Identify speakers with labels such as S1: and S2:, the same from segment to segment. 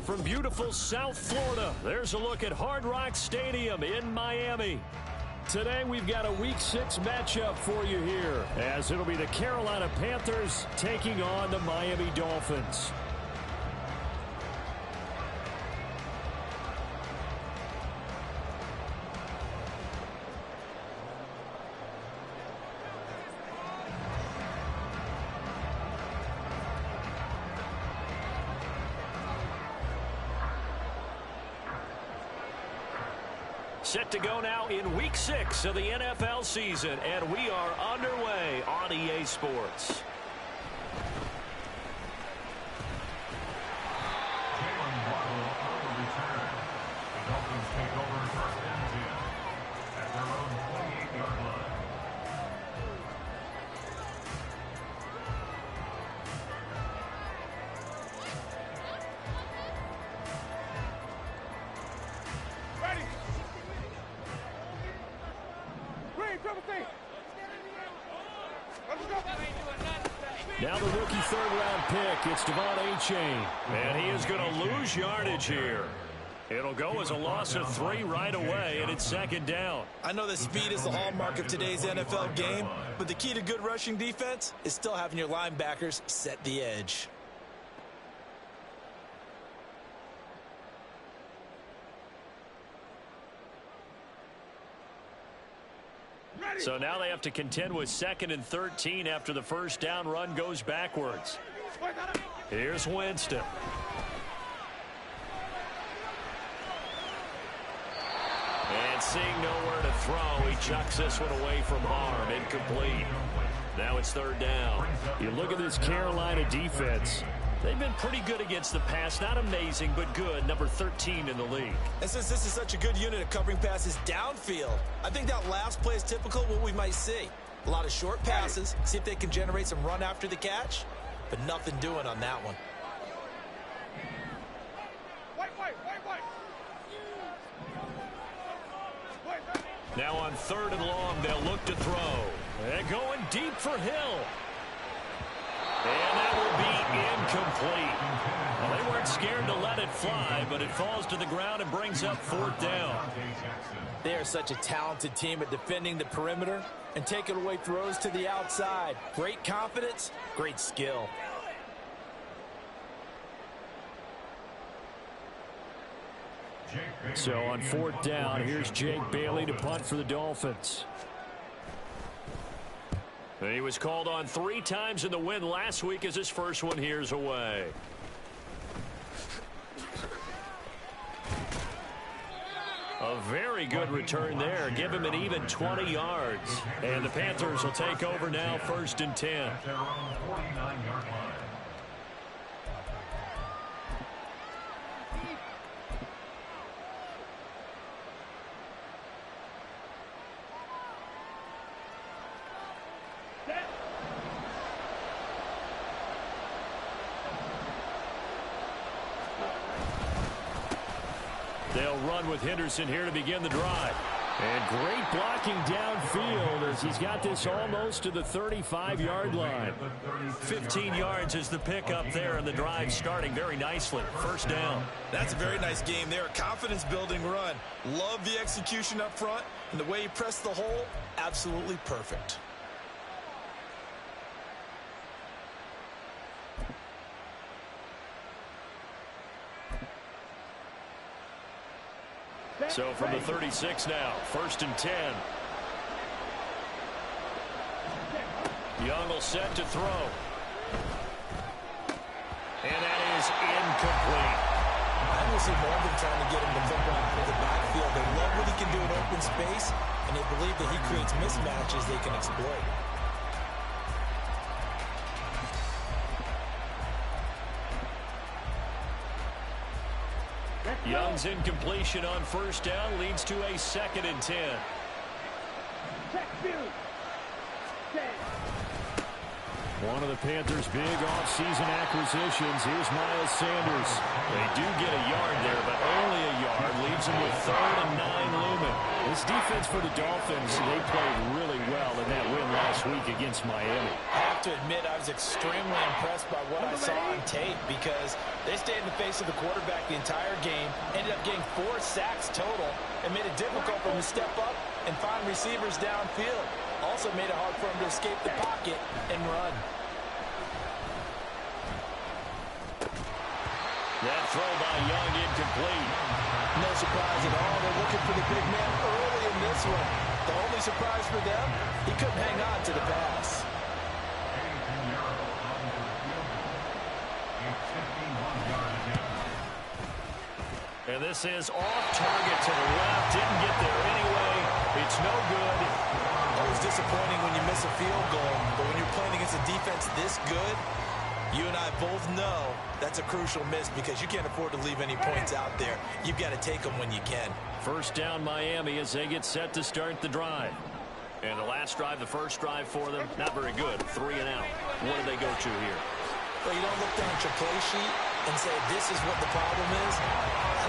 S1: From beautiful South Florida, there's a look at Hard Rock Stadium in Miami. Today we've got a Week 6 matchup for you here, as it'll be the Carolina Panthers taking on the Miami Dolphins. Set to go now in Week 6 of the NFL season, and we are underway on EA Sports.
S2: The Dolphins take over first and 10 at their own 28-yard line.
S1: Now the rookie third-round pick, it's Devon A-Chain. And he is going to lose yardage here. It'll go as a loss of 3 right away, and it's second down.
S3: I know that speed is the hallmark of today's NFL game, but the key to good rushing defense is still having your linebackers set the edge.
S1: So now they have to contend with 2nd and 13 after the first down run goes backwards. Here's Winston. And seeing nowhere to throw, he chucks this one away from harm. Incomplete. Now it's third down. You look at this Carolina defense. They've been pretty good against the pass. Not amazing, but good. Number 13 in the league.
S3: And since this is such a good unit of covering passes downfield, I think that last play is typical of what we might see. A lot of short passes, see if they can generate some run after the catch, but nothing doing on that one.
S1: Now on 3rd and long, they'll look to throw. And going deep for Hill. And that will be incomplete. Well, they weren't scared to let it fly, but it falls to the ground and brings up 4th down.
S3: They are such a talented team at defending the perimeter and taking away throws to the outside. Great confidence, great skill.
S1: So on 4th down, here's Jake Bailey to punt for the Dolphins. He was called on 3 times in the win last week as his first one here's away. A very good return there. Give him an even 20 yards. And the Panthers will take over now, 1st and 10. They'll run with Henderson here to begin the drive. And great blocking downfield as he's got this almost to the 35-yard line. 15 yards is the pickup there, and the drive starting very nicely. 1st down.
S3: That's a very nice game there. Confidence-building run. Love the execution up front, and the way he pressed the hole, absolutely perfect.
S1: So from the 36 now, 1st and 10. Young will set to throw. And that is incomplete.
S3: I will see more than trying to get him to football out of the backfield. They love what he can do in open space, and they believe that he creates mismatches they can exploit.
S1: Young's incompletion on 1st down leads to a 2nd and 10. One of the Panthers' big offseason acquisitions. Here's Miles Sanders. They do get a yard there, but only a yard. Leaves them with 3rd and 9 looming. This defense for the Dolphins, they played really well in that win last week against Miami.
S3: I have to admit, I was extremely impressed by what I saw on tape because they stayed in the face of the quarterback the entire game, ended up getting 4 sacks total, and made it difficult for him to step up and find receivers downfield. Also made it hard for him to escape the pocket and run.
S1: That throw by Young incomplete.
S3: No surprise at all. They're looking for the big man early in this one. The only surprise for them, he couldn't hang on to the pass.
S1: And this is off target to the left. Didn't get there anyway. It's no good.
S3: Always disappointing when you miss a field goal, but when you're playing against a defense this good, you and I both know that's a crucial miss because you can't afford to leave any points out there. You've got to take them when you can.
S1: First down Miami as they get set to start the drive. And the last drive, the first drive for them, not very good. 3 and out. What do they go to here?
S3: Well, you don't look down at your play sheet and say, this is what the problem is.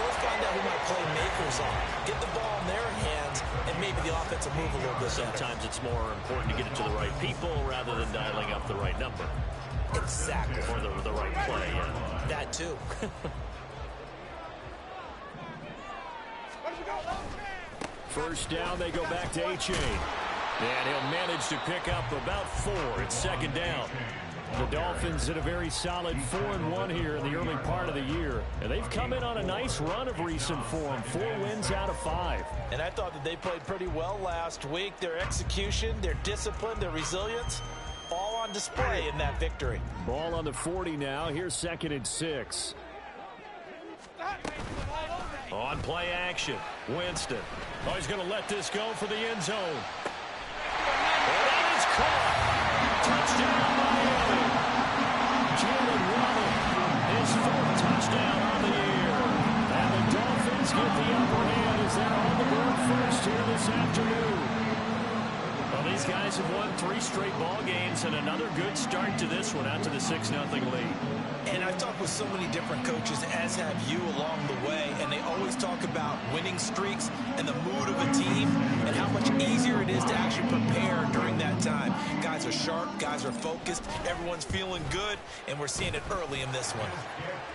S3: Let's find out who my playmakers are. Get the ball in their hands, and maybe the offense will move a little bit better.
S1: Sometimes it's more important to get it to the right people rather than dialing up the right number.
S3: Exactly.
S1: Or the right play, yeah.
S3: That too.
S1: First down, they go back to A-Chain. And he'll manage to pick up about 4. It's 2nd down. The Dolphins in a very solid 4-1 here in the early part of the year. And they've come in on a nice run of recent form. 4 wins out of 5.
S3: And I thought that they played pretty well last week. Their execution, their discipline, their resilience, all on display in that victory.
S1: Ball on the 40 now. Here's 2nd and 6. On play action. Winston. Oh, he's going to let this go for the end zone. And that is caught. Touchdown, Miami. Jalen Waddle, his 4th touchdown on the year. And the Dolphins get the upper hand as they're on the board first here this afternoon. Well, these guys have won 3 straight ball games and another good start to this one out to the 6-0 lead.
S3: And I've talked with so many different coaches, as have you along the way, and they always talk about winning streaks and the mood of a team and how much easier it is to actually prepare during that time. Guys are sharp, guys are focused, everyone's feeling good, and we're seeing it early in this one.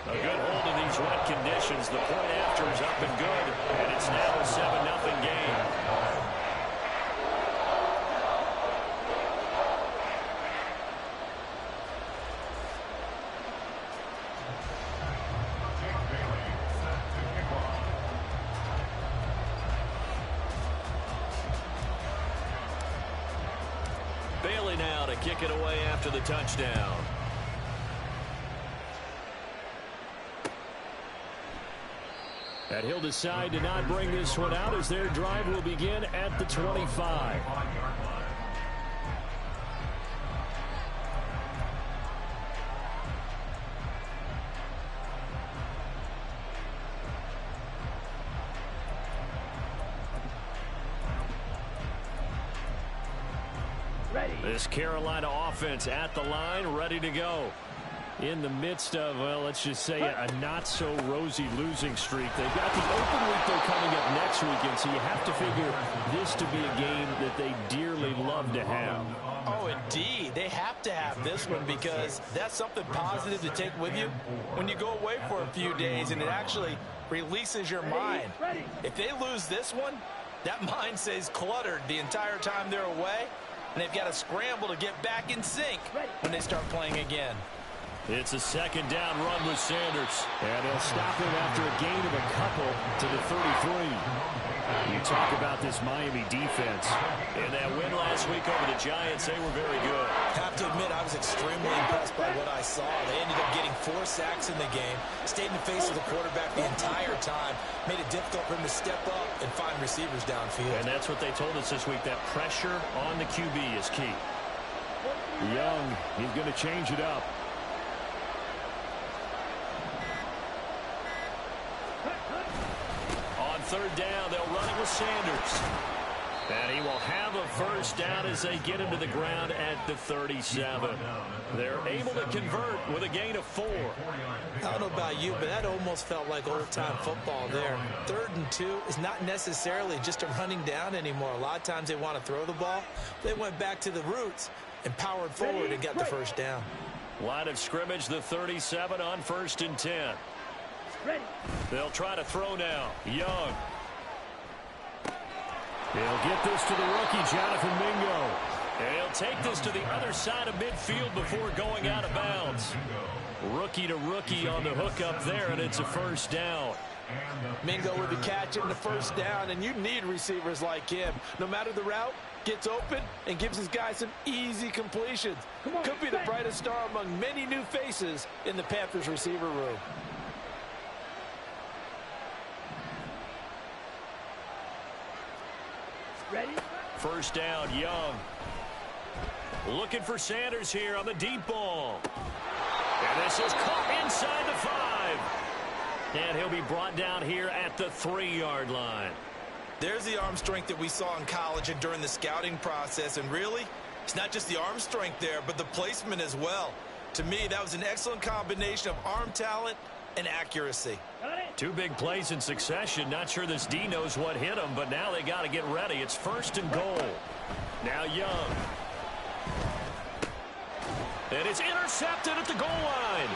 S1: A good hold in these wet conditions. The point after is up and good, and it's now a 7-0 game. Bailey now to kick it away after the touchdown. And he'll decide to not bring this one out as their drive will begin at the 25. This Carolina offense at the line, ready to go. In the midst of, well, let's just say a not-so-rosy losing streak. They've got the open week, though, coming up next weekend, so you have to figure this to be a game that they dearly love to have.
S3: Oh, indeed. They have to have this one because that's something positive to take with you when you go away for a few days, and it actually releases your mind. If they lose this one, that mind stays cluttered the entire time they're away, and they've got to scramble to get back in sync when they start playing again.
S1: It's a 2nd down run with Sanders. And he'll stop him after a gain of a couple to the 33. You talk about this Miami defense. In that win last week over the Giants, they were very good.
S3: I have to admit, I was extremely impressed by what I saw. They ended up getting 4 sacks in the game, stayed in the face of the quarterback the entire time, made it difficult for him to step up and find receivers downfield.
S1: And that's what they told us this week, that pressure on the QB is key. Young, he's going to change it up. On 3rd down, they'll run it with Sanders. And he will have a first down as they get into the ground at the 37. They're able to convert with a gain of 4.
S3: I don't know about you, but that almost felt like old-time football there. 3rd and 2 is not necessarily just a running down anymore. A lot of times they want to throw the ball. They went back to the roots and powered forward and got the first down.
S1: Line of scrimmage, the 37 on 1st and 10. They'll try to throw now. Young. He'll get this to the rookie, Jonathan Mingo. And he'll take this to the other side of midfield before going out of bounds. Rookie to rookie on the hook up there, and it's a first down.
S3: Mingo with the catch and the first down, and you need receivers like him. No matter the route, gets open and gives his guys some easy completions. Could be the brightest star among many new faces in the Panthers receiver room.
S4: Ready?
S1: First down, Young. Looking for Sanders here on the deep ball. And this is caught inside the 5. And he'll be brought down here at the 3-yard line.
S3: There's the arm strength that we saw in college and during the scouting process. And really, it's not just the arm strength there, but the placement as well. To me, that was an excellent combination of arm talent and accuracy.
S1: 2 big plays in succession. Not sure this D knows what hit him, but now they got to get ready. It's 1st and goal. Now Young. And it's intercepted at the goal line.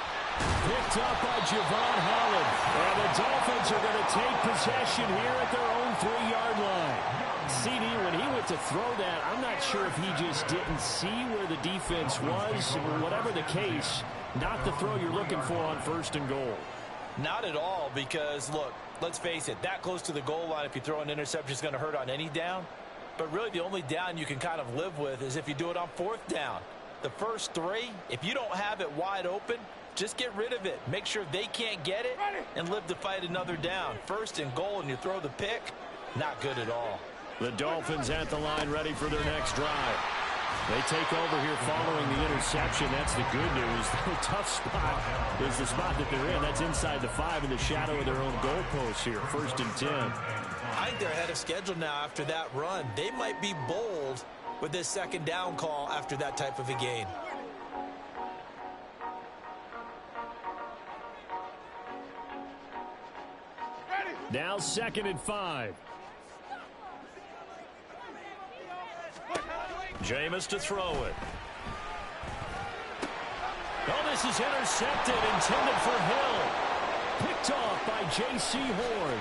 S1: Picked up by Javon Holland. And the Dolphins are going to take possession here at their own 3-yard line. CD, when he went to throw that, I'm not sure if he just didn't see where the defense was. Whatever the case, not the throw you're looking for on 1st and goal.
S3: Not at all, because, look, let's face it, that close to the goal line, if you throw an interception, is going to hurt on any down. But really, the only down you can kind of live with is if you do it on 4th down. The first 3, if you don't have it wide open, just get rid of it. Make sure they can't get it and live to fight another down. 1st and goal, and you throw the pick, not good at all.
S1: The Dolphins at the line ready for their next drive. They take over here following the interception. That's the good news. The tough spot is the spot that they're in. That's inside the 5 in the shadow of their own goalpost here. 1st and 10.
S3: I think they're ahead of schedule now after that run. They might be bold with this 2nd down call after that type of a gain.
S1: Now 2nd and 5. Jameis to throw it. Oh, this is intercepted, intended for Hill. Picked off by J.C. Horn.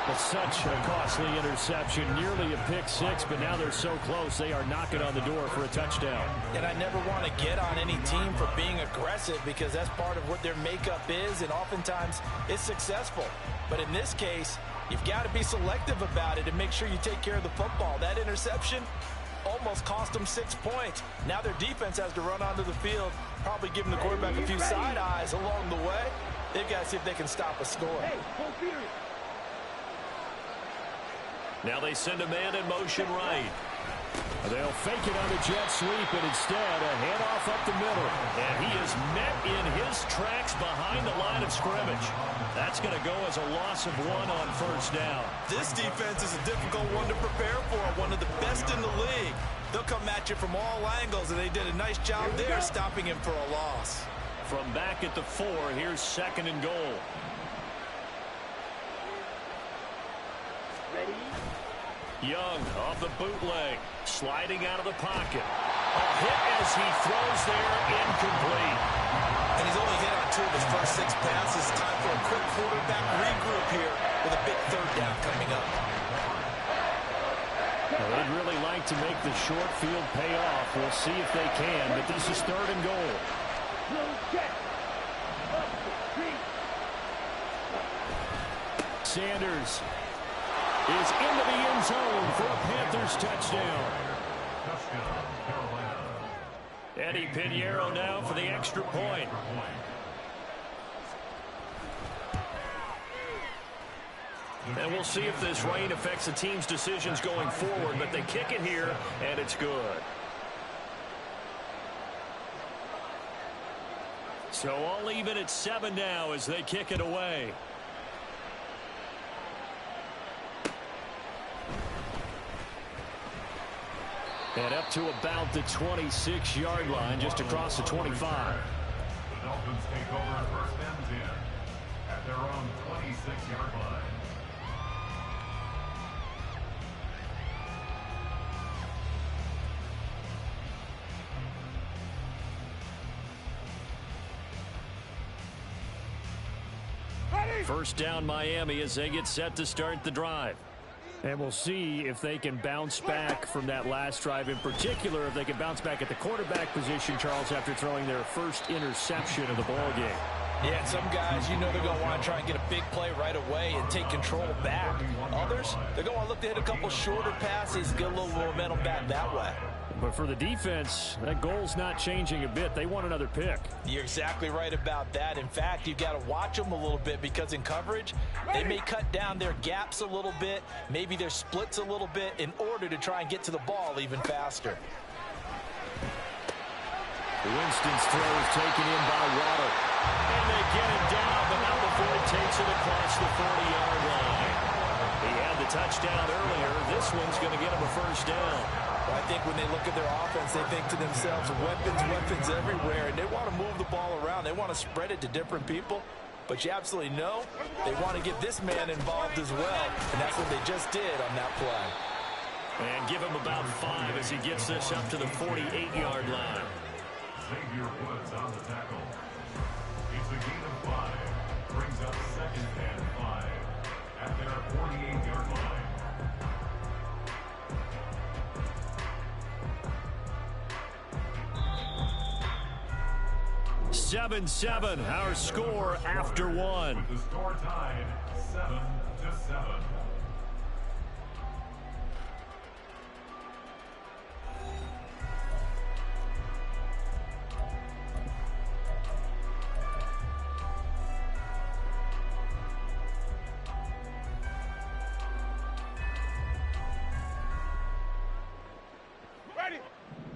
S1: But such a costly interception, nearly a pick 6, but now they're so close they are knocking on the door for a touchdown.
S3: And I never want to get on any team for being aggressive because that's part of what their makeup is, and oftentimes it's successful. But in this case, you've got to be selective about it and make sure you take care of the football. That interception almost cost them 6 points. Now their defense has to run onto the field, probably giving the quarterback a few side eyes along the way. They've got to see if they can stop a score.
S1: Now they send a man in motion right. They'll fake it on the jet sweep, and instead a handoff up the middle. And he is met in his tracks behind the line of scrimmage. That's going to go as a loss of 1 on 1st down.
S3: This defense is a difficult one to prepare for, one of the best in the league. They'll come at you from all angles, and they did a nice job there stopping him for a loss.
S1: From back at the 4, here's 2nd and goal. Young off the bootleg, sliding out of the pocket. A hit as he throws there, incomplete.
S3: And he's only hit on 2 of his first 6 passes. Time for a quick quarterback regroup here with a big 3rd down coming up.
S1: Well, they'd really like to make the short field pay off. We'll see if they can, but this is 3rd and goal. Sanders is into the end zone for a Panthers touchdown. Eddie Pinheiro now for the extra point. And we'll see if this rain affects the team's decisions going forward, but they kick it here, and it's good. So all even at 7 now as they kick it away. And up to about the 26-yard line, just across the 25.
S2: The Dolphins take over first and 10 at their own 26-yard line.
S1: First down Miami as they get set to start the drive. And we'll see if they can bounce back from that last drive. In particular, if they can bounce back at the quarterback position, Charles, after throwing their first interception of the ball game.
S3: Yeah, some guys, you know they're going to want to try and get a big play right away and take control back. Others, they're going to look to hit a couple shorter passes, get a little momentum back that way.
S1: But for the defense, that goal's not changing a bit. They want another pick.
S3: You're exactly right about that. In fact, you've got to watch them a little bit because in coverage, they may cut down their gaps a little bit, maybe their splits a little bit in order to try and get to the ball even faster.
S1: Winston's throw is taken in by Waddle. And they get it down, but not before he takes it across the 40-yard line. He had the touchdown earlier. This one's going to get him a first down.
S3: I think when they look at their offense, they think to themselves, weapons everywhere, and they want to move the ball around. They want to spread it to different people, but you absolutely know they want to get this man involved as well, and that's what they just did on that play.
S1: And give him about 5 as he gets this up to the 48-yard line.
S2: Xavier Woods on the tackle. It's a gain of 5. Brings up second and 5 at their 48-yard line.
S1: 7-7, our score after one.
S2: With the score tied 7-7.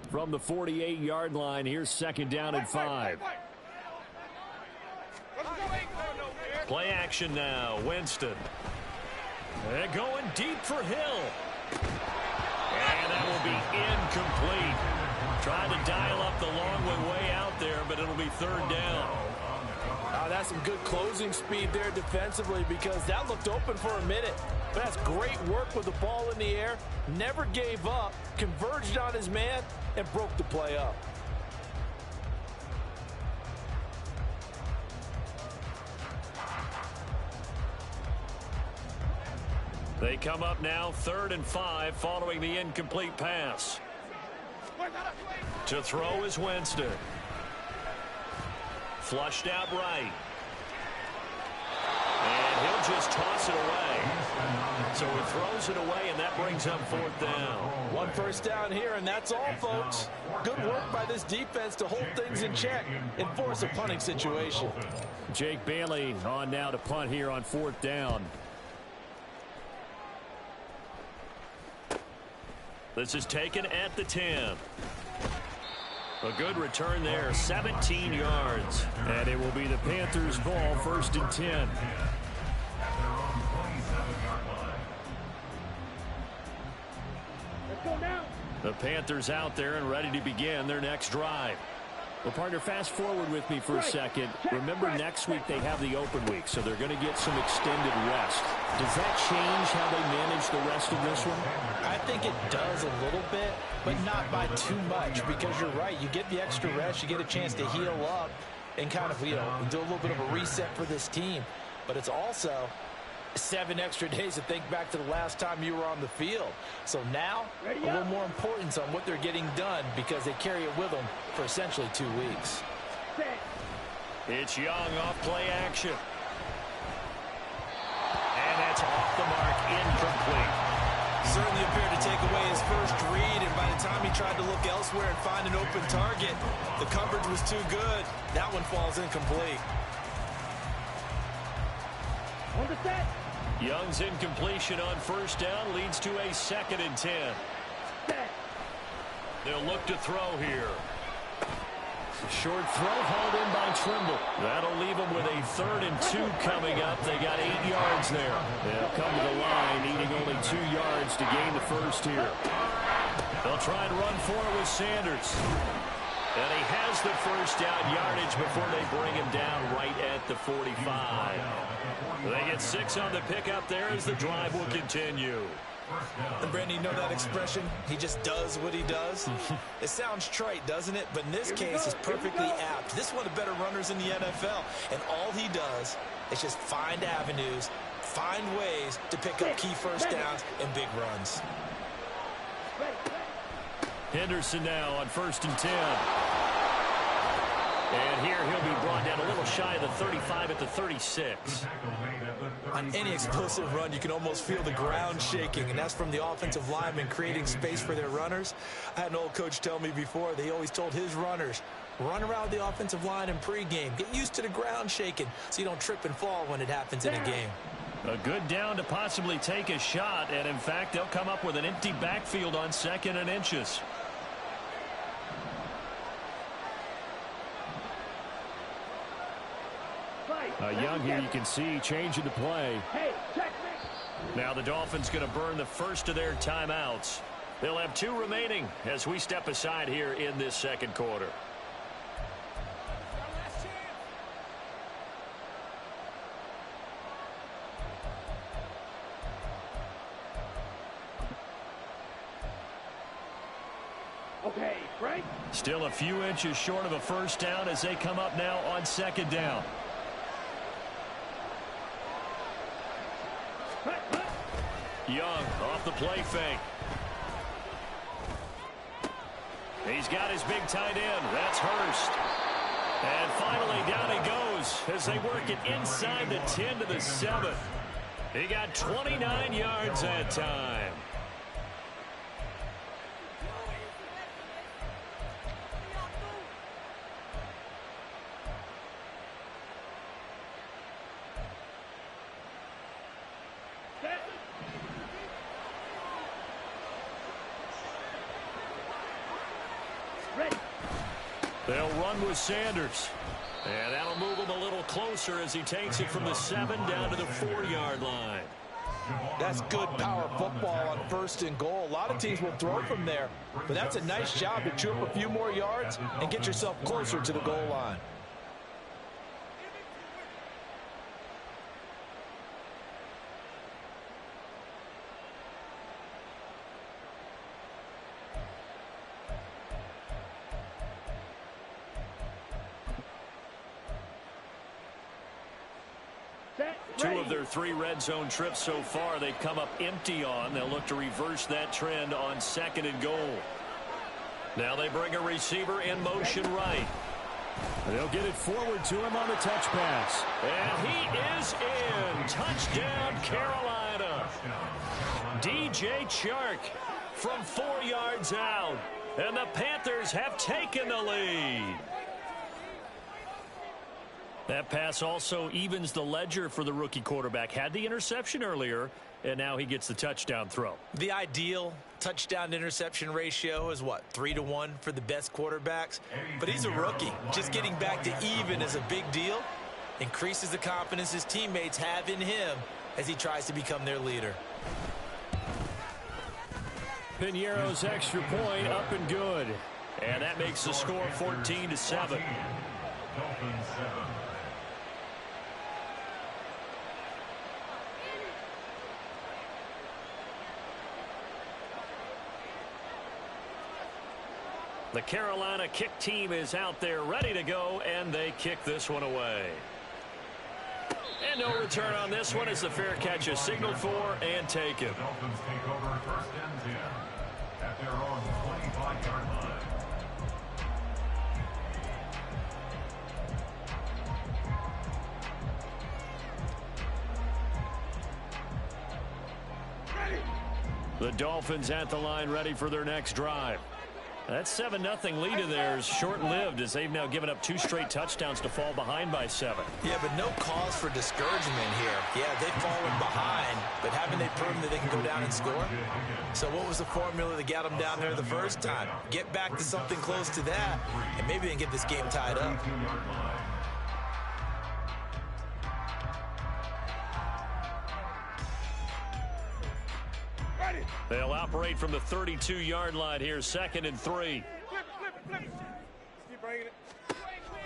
S1: From the 48-yard line, here's second down and 5. Play action now, Winston. They're going deep for Hill. And that will be incomplete. Trying to dial up the long way out there, but it'll be third down.
S3: That's some good closing speed there defensively because that looked open for a minute. But that's great work with the ball in the air. Never gave up, converged on his man, and broke the play up.
S1: They come up now, 3rd and 5, following the incomplete pass. To throw is Winston. Flushed out right. And he'll just toss it away. So he throws it away, and that brings up 4th down.
S3: One first down here, and that's all, folks. Good work by this defense to hold things in check and force a punting situation.
S1: Jake Bailey on now to punt here on 4th down. This is taken at the 10. A good return there, 17 yards. And it will be the Panthers' ball, 1st and 10. The Panthers out there and ready to begin their next drive. Well, partner, fast forward with me for a second. Remember, next week they have the open week, so they're going to get some extended rest. Does that change how they manage the rest of this one?
S3: I think it does a little bit, but not by too much, because you're right. You get the extra rest, you get a chance to heal up and kind of, do a little bit of a reset for this team. But it's also 7 extra days to think back to the last time you were on the field. So now, a little more importance on what they're getting done because they carry it with them for essentially 2 weeks.
S1: It's Young off play action. And that's off the mark, incomplete.
S3: Certainly appeared to take away his first read, and by the time he tried to look elsewhere and find an open target, the coverage was too good. That one falls incomplete.
S4: On the set.
S1: Young's incompletion on first down leads to a 2nd and 10. They'll look to throw here. Short throw hauled in by Trimble. That'll leave them with a 3rd and 2 coming up. They got 8 yards there. They'll come to the line, needing only 2 yards to gain the first here. They'll try and run for it with Sanders. And he has the first down yardage before they bring him down right at the 45. They get 6 on the pickup there as the drive will continue.
S3: And Brandon, you know that expression? He just does what he does. It sounds trite, doesn't it? But in this case, it's perfectly apt. This is one of the better runners in the NFL. And all he does is just find avenues, find ways to pick up key first downs and big runs.
S1: Henderson now on 1st and 10. And here he'll be brought down a little shy of the 35 at the 36.
S3: On any explosive run, you can almost feel the ground shaking, and that's from the offensive linemen creating space for their runners. I had an old coach tell me before, they always told his runners, run around the offensive line in pregame. Get used to the ground shaking so you don't trip and fall when it happens in a game.
S1: A good down to possibly take a shot, and in fact, they'll come up with an empty backfield on 2nd and inches. Young here, you can see changing the play. Now the Dolphins going to burn the first of their timeouts. They'll have 2 remaining as we step aside here in this 2nd quarter.
S4: Okay, Frank.
S1: Still a few inches short of a first down as they come up now on 2nd down. Young off the play fake. He's got his big tight end. That's Hurst. And finally down he goes as they work it inside the 10 to the 7. He got 29 yards that time. They'll run with Sanders. And that'll move him a little closer as he takes it from the 7 down to the 4-yard line.
S3: That's good power football on 1st and goal. A lot of teams will throw from there, but that's a nice job to chew up a few more yards and get yourself closer to the goal line.
S1: Two of their 3 red zone trips so far they've come up empty on. They'll look to reverse that trend on 2nd and goal. Now they bring a receiver in motion right. They'll get it forward to him on the touch pass. And he is in. Touchdown, Carolina. DJ Chark from 4 yards out. And the Panthers have taken the lead. That pass also evens the ledger for the rookie quarterback. Had the interception earlier, and now he gets the touchdown throw.
S3: The ideal touchdown-interception ratio is, what, 3-to-1 for the best quarterbacks? But he's a rookie. Just getting back to even is a big deal. Increases the confidence his teammates have in him as he tries to become their leader.
S1: Piñeiro's extra point up and good. And that makes the score 14-7.
S2: Dolphins 7.
S1: The Carolina kick team is out there ready to go, and they kick this one away. And no return on this one as the fair catch is signaled for and taken.
S2: The Dolphins take over 1st and 10 at their own 25-yard line.
S1: The Dolphins at the line ready for their next drive. That 7-0 lead of theirs short-lived as they've now given up 2 straight touchdowns to fall behind by 7.
S3: Yeah, but no cause for discouragement here. Yeah, they've fallen behind, but haven't they proven that they can go down and score? So what was the formula that got them down there the first time? Get back to something close to that, and maybe they can get this game tied up.
S1: They'll operate from the 32-yard line here, 2nd and 3.
S4: Flip. Keep bringing it.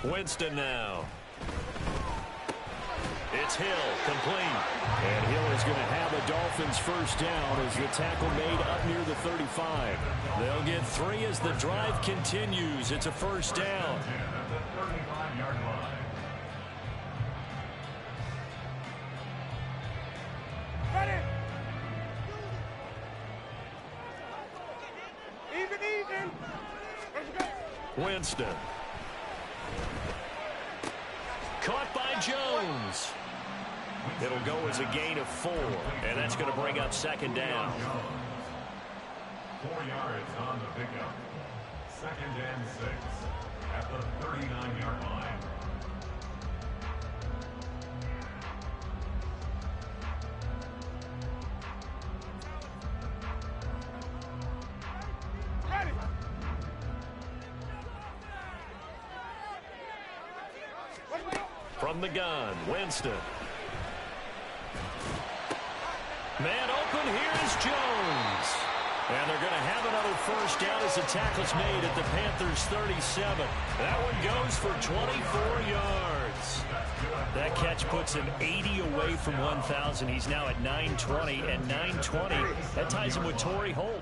S1: Winston now. It's Hill, complete. And Hill is going to have a Dolphins first down as the tackle made up near the 35. They'll get 3 as the drive continues. It's a first down.
S2: At the 35-yard line.
S4: Ready. Even. Let's go.
S1: Winston. Caught by Jones. It'll go as a gain of 4, and that's going to bring up 2nd down.
S2: 4 yards on the pickup. 2nd and 6 at the 39-yard line.
S4: Ready.
S1: From the gun, Winston. Man open, here's Jones. And they're going to have another first down as the tackle's made at the Panthers' 37. That one goes for 24 yards. That catch puts him 80 away from 1,000. He's now at 920, and 920, that ties him with Torrey Holt.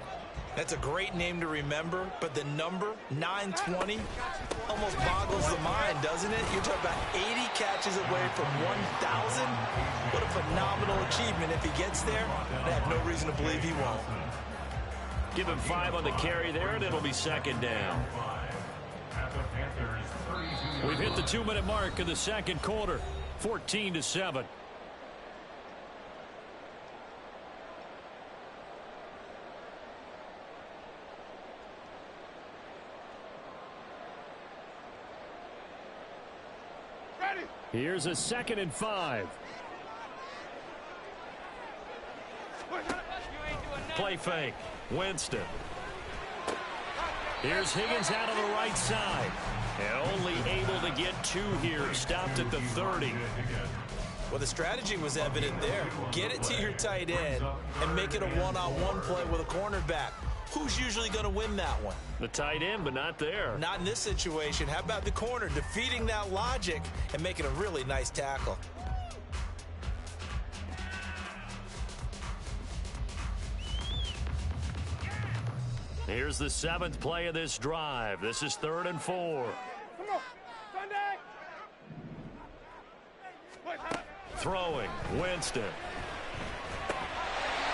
S3: That's a great name to remember, but the number, 920, almost boggles the mind, doesn't it? You're talking about 80 catches away from 1,000. What a phenomenal achievement. If he gets there, I have no reason to believe he won't.
S1: Give him 5 on the carry there, and it'll be 2nd down. We've hit the 2-minute mark of the second quarter, 14-7. Here's a 2nd and 5. Play fake. Winston. Here's Higgins out on the right side. And only able to get 2 here. Stopped at the 30.
S3: Well, the strategy was evident there. Get it to your tight end and make it a one-on-one play with a cornerback. Who's usually going to win that one?
S1: The tight end, but not there.
S3: Not in this situation. How about the corner defeating that logic and making a really nice tackle?
S1: Here's the 7th play of this drive. This is 3rd and 4.
S4: Come on. Sunday.
S1: Throwing. Winston.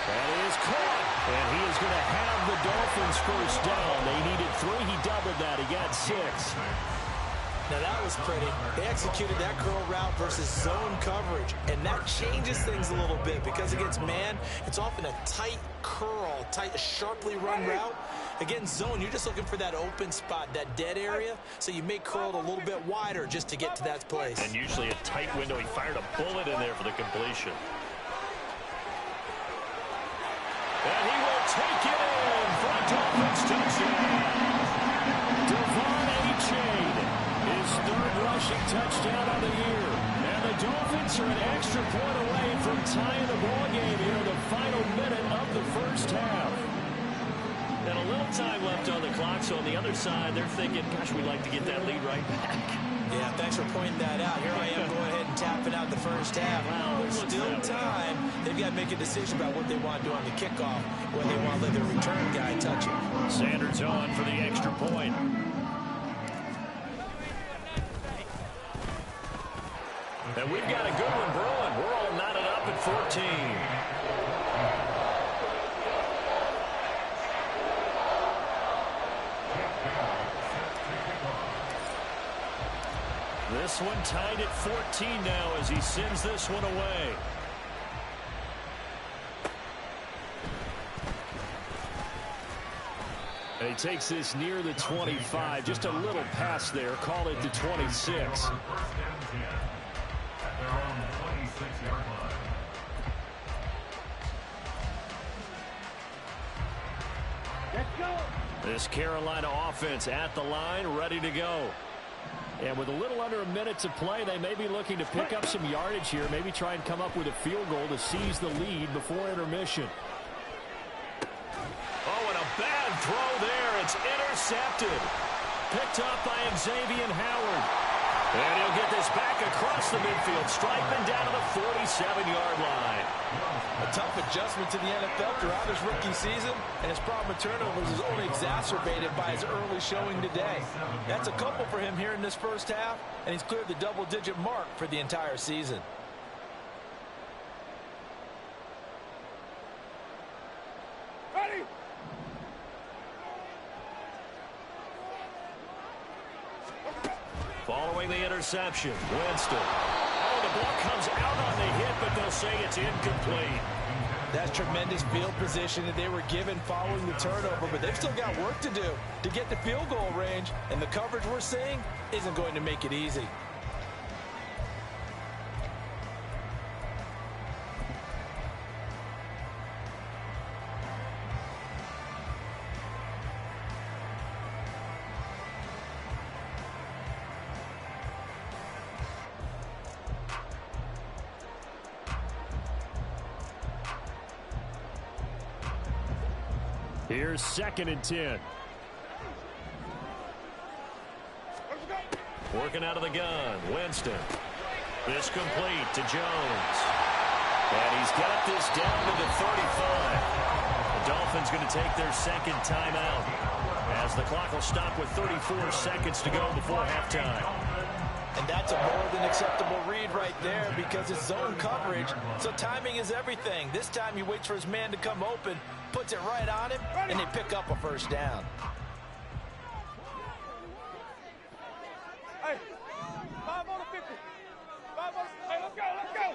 S1: That is caught. And he is going to have the Dolphins first down. They needed 3. He doubled that. He got 6.
S3: Now that was pretty. They executed that curl route versus zone coverage, and that changes things a little bit because against man, it's often a tight curl, sharply run route. Against zone, you're just looking for that open spot, that dead area, so you may curl it a little bit wider just to get to that place.
S1: And usually a tight window. He fired a bullet in there for the completion. And he will take it in for a Dolphins touchdown. Devon A-Chain, his 3rd rushing touchdown of the year. And the Dolphins are an extra point away from tying the ball game here in the final minute of the first half. And a little time left on the clock, so on the other side, they're thinking, gosh, we'd like to get that lead right back.
S3: Yeah, thanks for pointing that out. Here I am going ahead and tapping out the first half. There's still time. They've got to make a decision about what they want to do on the kickoff, whether they want to let their return guy touch it.
S1: Sanders on for the extra point. And we've got a good one brewing. We're all knotted up at 14. This one tied at 14 now as he sends this one away. And he takes this near the 25. Just a little pass there. Call it the 26.
S4: Let's go.
S1: This Carolina offense at the line, ready to go. And with a little under a minute to play, they may be looking to pick up some yardage here, maybe try and come up with a field goal to seize the lead before intermission. Oh, and a bad throw there. It's intercepted. Picked up by Xavier Howard. And he'll get this back across the midfield, striping down to the 47-yard line.
S3: A tough adjustment to the NFL throughout his rookie season, and his problem with turnovers is only exacerbated by his early showing today. That's a couple for him here in this first half, and he's cleared the double-digit mark for the entire season.
S4: Ready?
S1: Following the interception, Winston. Oh, the ball comes out on the hit, but they'll say it's incomplete.
S3: That's tremendous field position that they were given following the turnover, but they've still got work to do to get the field goal range, and the coverage we're seeing isn't going to make it easy.
S1: Here's 2nd and 10. Working out of the gun, Winston. This complete to Jones. And he's got this down to the 35. The Dolphins going to take their second timeout as the clock will stop with 34 seconds to go before halftime.
S3: And that's a more than acceptable read right there because it's zone coverage, so timing is everything. This time he waits for his man to come open, puts it right on him, and they pick up a first down.
S4: Hey, 5 on the 50. 5 on the... Hey, let's go, let's go.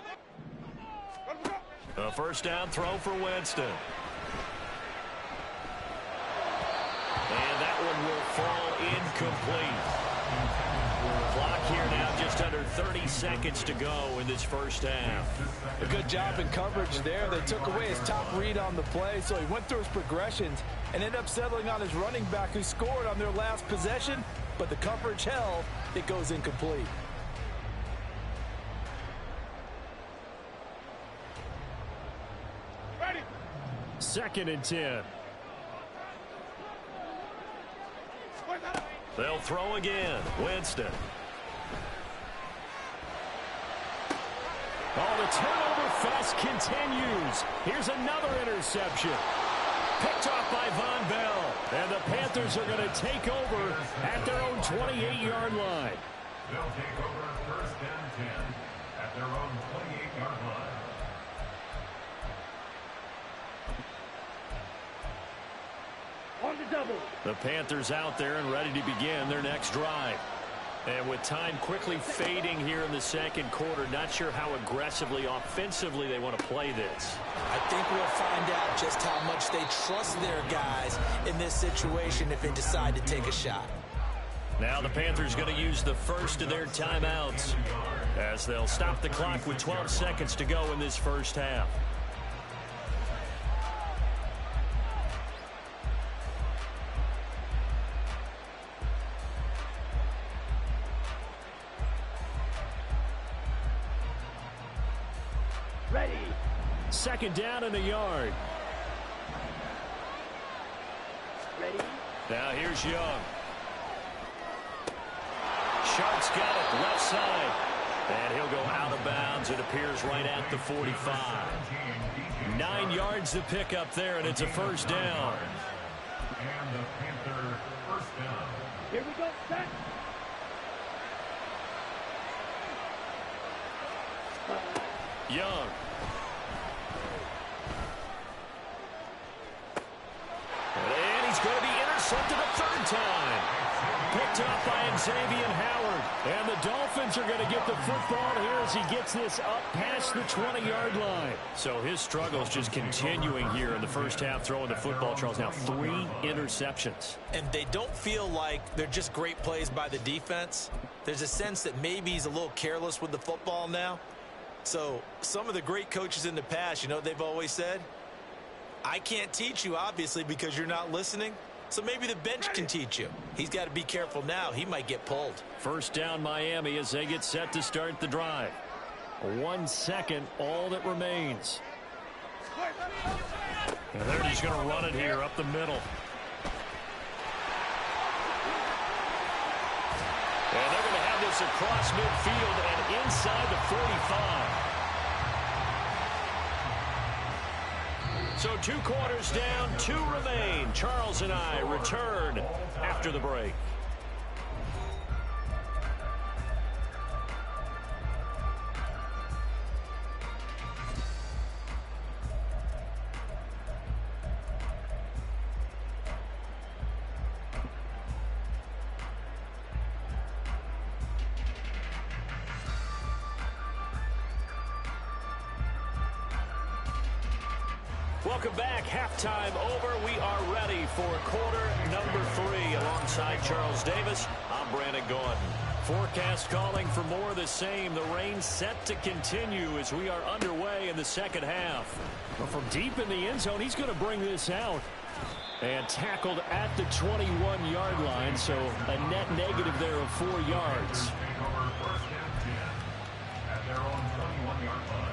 S4: Let's go.
S1: A first down throw for Winston. And that one will fall incomplete. Clock here now just under 30 seconds to go in this first half.
S3: A good job in coverage there. They took away his top read on the play, so he went through his progressions and ended up settling on his running back who scored on their last possession, but the coverage held. It goes incomplete.
S4: Ready.
S1: 2nd and 10. They'll throw again. Winston. Oh, the turnover fest continues. Here's another interception. Picked off by Von Bell. And the Panthers are going to take over at their own 28-yard line.
S2: They'll take over 1st and 10 at their own 28-yard line.
S4: On the double.
S1: The Panthers out there and ready to begin their next drive. And with time quickly fading here in the second quarter, not sure how aggressively, offensively they want to play this.
S3: I think we'll find out just how much they trust their guys in this situation if they decide to take a shot.
S1: Now the Panthers going to use the first of their timeouts as they'll stop the clock with 12 seconds to go in this first half.
S4: Ready.
S1: 2nd down in a yard.
S4: Ready.
S1: Now here's Young. Sharp's got it left side. And he'll go out of bounds. It appears right at the 45. 9 yards to pick up there, and it's a first down.
S2: And the Panther first down.
S4: Here we go. Set.
S1: Young. And he's going to be intercepted a 3rd time. Picked up by Xavier Howard. And the Dolphins are going to get the football here as he gets this up past the 20-yard line. So his struggles just continuing here in the first half throwing the football. Charles, now 3 interceptions.
S3: And they don't feel like they're just great plays by the defense. There's a sense that maybe he's a little careless with the football now. So some of the great coaches in the past, you know what they've always said? I can't teach you, obviously, because you're not listening. So maybe the bench can teach you. He's got to be careful now. He might get pulled.
S1: First down Miami as they get set to start the drive. 1 second, all that remains. And there's He's going to run it here up the middle. And they're going to have this across midfield and inside the 45. So 2 quarters down, 2 remain. Charles and I return after the break. Welcome back. Halftime over. We are ready for quarter number 3. Alongside Charles Davis, I'm Brandon Gordon. Forecast calling for more of the same. The rain set to continue as we are underway in the second half. Well, from deep in the end zone, he's going to bring this out. And tackled at the 21-yard line, so a net negative there of 4 yards.
S2: First and 10 at their own 21-yard line.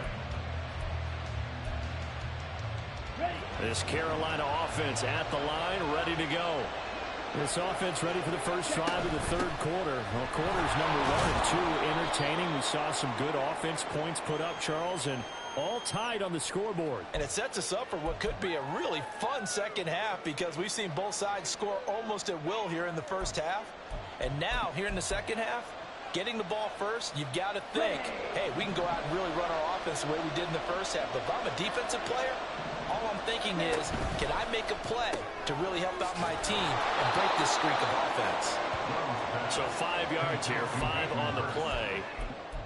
S1: This Carolina offense at the line, ready to go. This offense ready for the first drive of the third quarter. Well, quarters number 1 and 2 entertaining. We saw some good offense points put up, Charles, and all tied on the scoreboard.
S3: And it sets us up for what could be a really fun second half because we've seen both sides score almost at will here in the first half. And now, here in the second half, getting the ball first, you've got to think, hey, we can go out and really run our offense the way we did in the first half. But if I'm a defensive player, all I'm thinking is, can I make a play to really help out my team and break this streak of offense?
S1: So 5 yards here, 5 on the play,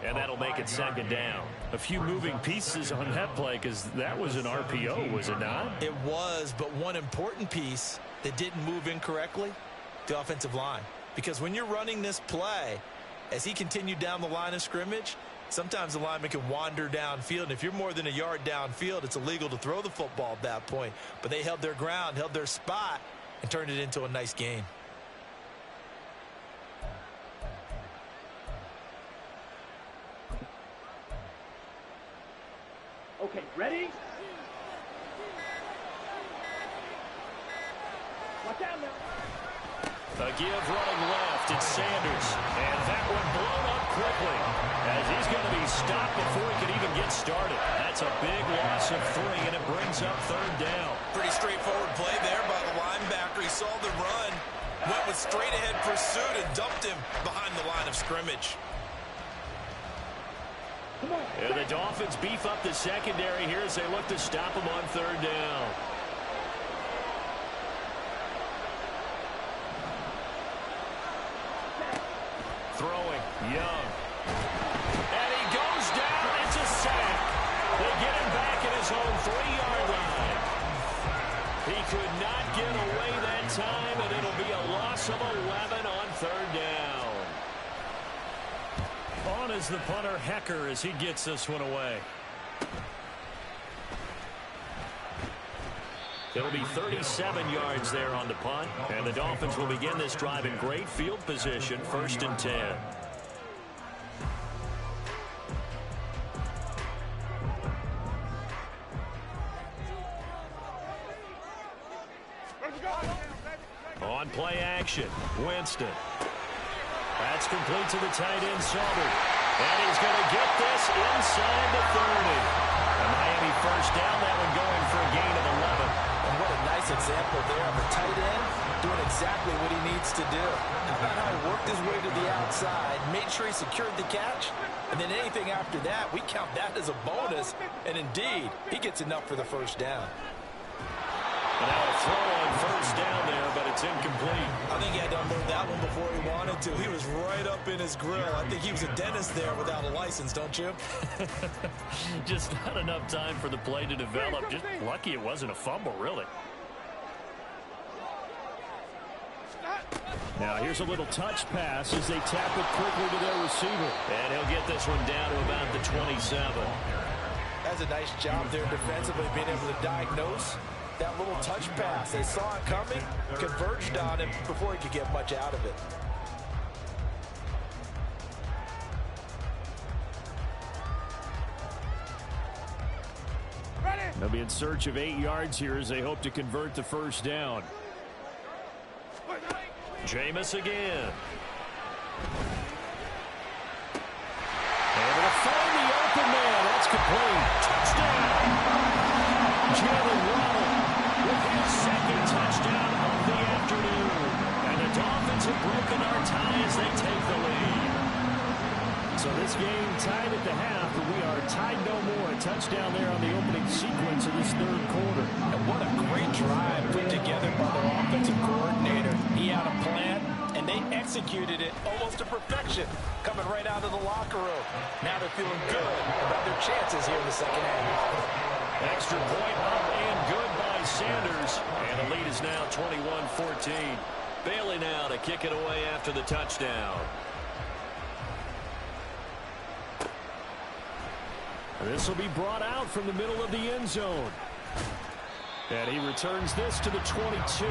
S1: and that'll make it second down. A few moving pieces on that play because that was an RPO, was it not?
S3: It was, but one important piece that didn't move incorrectly, the offensive line. Because when you're running this play, as he continued down the line of scrimmage, sometimes the lineman can wander downfield. And if you're more than a yard downfield, it's illegal to throw the football at that point. But they held their ground, held their spot, and turned it into a nice gain.
S4: Okay, ready? Watch out now.
S1: A give running left. It's Sanders. And that one blown up quickly as he's going to be stopped before he can even get started. That's a big loss of 3, and it brings up third down.
S3: Pretty straightforward play there by the linebacker. He saw the run, went with straight-ahead pursuit, and dumped him behind the line of scrimmage.
S1: And the Dolphins beef up the secondary here as they look to stop him on third down. Throwing, Young. And he goes down. It's a sack. They get him back at his own 3-yard line. He could not get away that time, and it'll be a loss of 11 on third down. On is the punter, Hecker, as he gets this one away. It'll be 37 yards there on the punt, and the Dolphins will begin this drive in great field position, 1st and 10. On play action, Winston. That's complete to the tight end, Sauber. And he's going to get this inside the 30. A Miami first down, that one going for a gain of 11.
S3: And what a nice example there of a tight end doing exactly what he needs to do. How about how he worked his way to the outside, made sure he secured the catch, and then anything after that, we count that as a bonus. And indeed, he gets enough for the first down.
S1: And now a throw on first down there, but it's incomplete.
S3: I think he had to unload that one before he wanted to. He was right up in his grill. I think he was a dentist there without a license, don't you?
S1: Just not enough time for the play to develop. Just lucky it wasn't a fumble, really. Now here's a little touch pass as they tap it quickly to their receiver. And he'll get this one down to about the 27.
S3: That's a nice job there defensively, being able to diagnose that little touch pass. They saw it coming, converged on him before he could get much out of it.
S1: They'll be in search of 8 yards here as they hope to convert the first down. Jameis again. Able to find the open man. That's complete. Touchdown. Jalen Waddle with his second touchdown of the afternoon. And the Dolphins have broken our tie as they take the lead. So this game tied at the half, but we are tied no more. A touchdown there on the opening sequence of this third quarter.
S3: And what a great drive put together by their offensive coordinator. He had a plan, and they executed it almost to perfection, coming right out of the locker room. Now they're feeling good about their chances here in the second half.
S1: Extra point up and good by Sanders. And the lead is now 21-14. Bailey now to kick it away after the touchdown. This will be brought out from the middle of the end zone. And he returns this to the 22.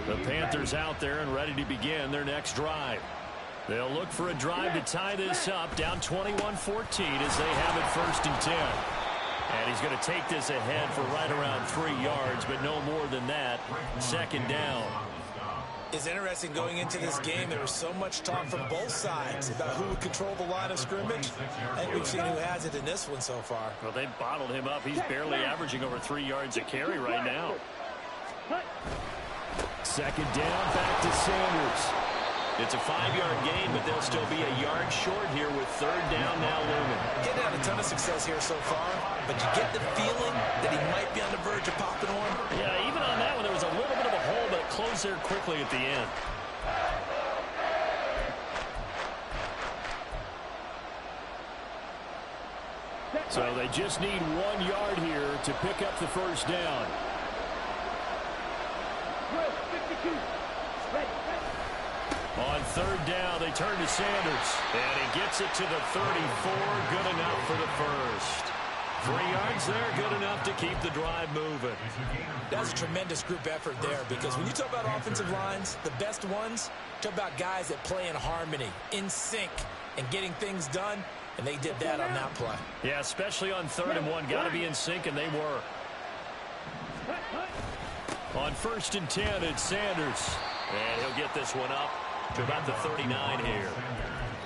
S1: The Panthers out there and ready to begin their next drive. They'll look for a drive to tie this up, down 21-14 as they have it 1st and 10. And he's going to take this ahead for right around 3 yards, but no more than that. 2nd down.
S3: It's interesting going into this game. There was so much talk from both sides about who would control the line of scrimmage. I think we've seen who has it in this one so far.
S1: Well, they bottled him up. He's barely averaging over 3 yards a carry right now. 2nd down, back to Sanders. It's a 5-yard gain, but they'll still be a yard short here with 3rd down now looming.
S3: Getting had a ton of success here so far, but you get the feeling that he might be on the verge of popping one.
S1: Yeah, even on that one, there was a little bit of a hole, but it closed there quickly at the end. So they just need 1 yard here to pick up the first down. On 3rd down, they turn to Sanders. And he gets it to the 34. Good enough for the first. 3 yards there, good enough to keep the drive moving.
S3: That's a tremendous group effort there, because when you talk about offensive lines, the best ones, talk about guys that play in harmony, in sync, and getting things done, and they did that on that play.
S1: Yeah, especially on 3rd and 1. Got to be in sync, and they were. On 1st and 10, it's Sanders. And he'll get this one up to about the 39 here.